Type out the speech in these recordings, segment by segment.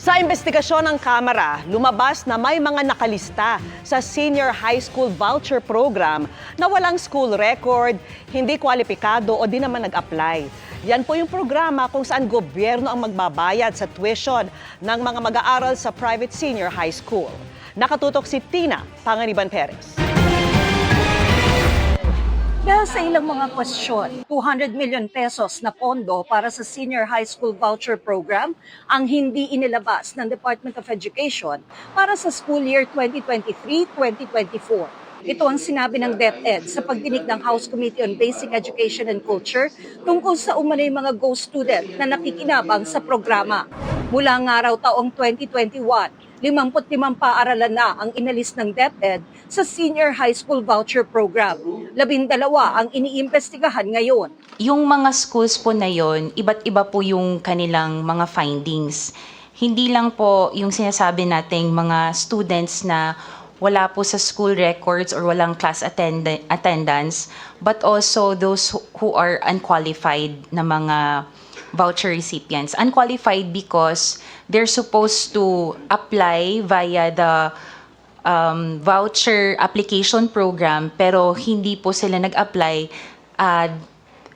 Sa investigasyon ng Kamara, lumabas na may mga nakalista sa Senior High School Voucher Program na walang school record, hindi kwalipikado o di naman nag-apply. Yan po yung programa kung saan gobyerno ang magbabayad sa tuition ng mga mag-aaral sa private senior high school. Nakatutok si Tina Panganiban Perez. Dahil sa ilang mga kwestiyon, 200 million pesos na pondo para sa Senior High School Voucher Program ang hindi inilabas ng Department of Education para sa school year 2023-2024. Ito ang sinabi ng DepEd sa pagdinig ng House Committee on Basic Education and Culture tungkol sa umano'y mga GO student na nakikinabang sa programa. Mula nga raw taong 2021, 55 paaralan na ang inalis ng DepEd sa Senior High School Voucher Program. 12 ang iniimbestigahan ngayon. Yung mga schools po na yon, iba't iba po yung kanilang mga findings. Hindi lang po yung sinasabi nating mga students na wala po sa school records or walang class attendance, but also those who are unqualified na mga voucher recipients. Unqualified because they're supposed to apply via the voucher application program pero hindi po sila nag-apply.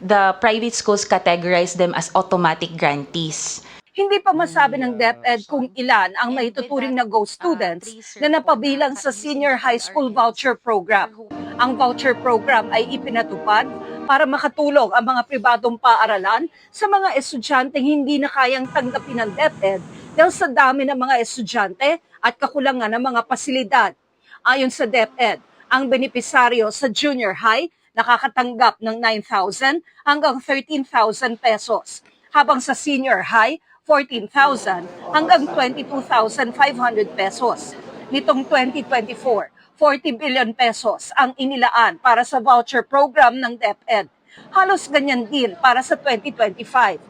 The private schools categorize them as automatic grantees. Hindi pa masabi ng DepEd kung ilan ang maituturing na GO students na napabilang sa Senior High School Voucher Program. Ang voucher program ay ipinatupad para makatulong ang mga pribadong paaralan sa mga estudyanteng hindi na kayang tanggapin ng DepEd dahil sa dami ng mga estudyante at kakulangan ng mga pasilidad. Ayon sa DepEd, ang benepisaryo sa junior high nakakatanggap ng 9,000 hanggang 13,000 pesos, habang sa senior high, 14,000 hanggang 22,500 pesos. Nitong 2024, 40 billion pesos ang inilaan para sa voucher program ng DepEd. Halos ganyan din para sa 2025.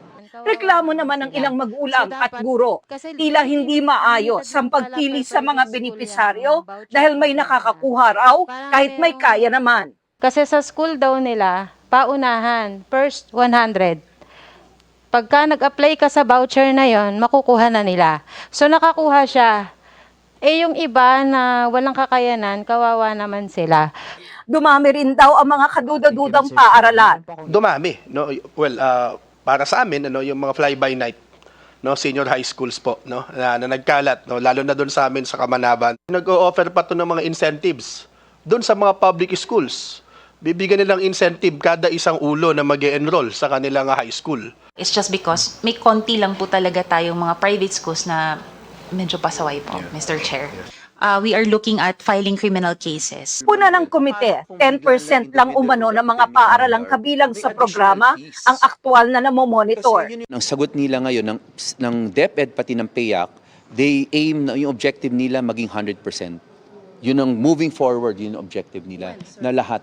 Reklamo naman ng ilang magulang at guro, tila hindi maayos ang pagpili sa mga benepisaryo dahil may nakakakuha raw kahit may kaya naman. Kasi sa school daw nila, paunahan, first 100. Pagka nag-apply ka sa voucher na yon, makukuha na nila. So nakakuha siya. Yung iba na walang kakayanan, kawawa naman sila. Dumami rin daw ang mga kadudadudang paaralan. Dumami, no? Well, para sa amin, yung mga fly-by-night, no, senior high schools po, no, na nagkalat, no, lalo na doon sa amin sa Kamanaban. Nag-o-offer pa to ng mga incentives doon sa mga public schools. Bibigyan nilang incentive kada isang ulo na mag-e-enroll sa kanilang high school. It's just because may konti lang po talaga tayong mga private schools na medyo pasaway po, Mr. Chair. We are looking at filing criminal cases. Puna ng komite, 10% lang umano ng mga paaralang kabilang sa programa ang aktual na namomonitor. Ang sagot nila ngayon ng DepEd pati ng PAYAC, they aim na yung objective nila maging 100%. Yun ang moving forward, yun ang objective nila na lahat.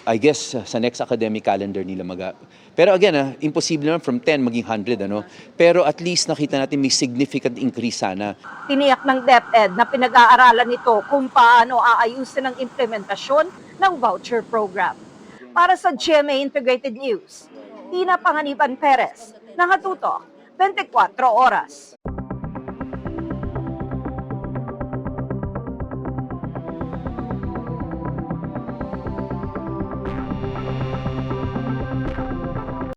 I guess sa next academic calendar nila Pero again, imposible naman from 10 maging 100, ano? Pero at least nakita natin may significant increase sana. Tiniyak ng DepEd na pinag-aaralan nito kung paano aayusin ang implementasyon ng voucher program. Para sa GMA Integrated News, Tina Panganiban Perez, nakatutok 24 oras.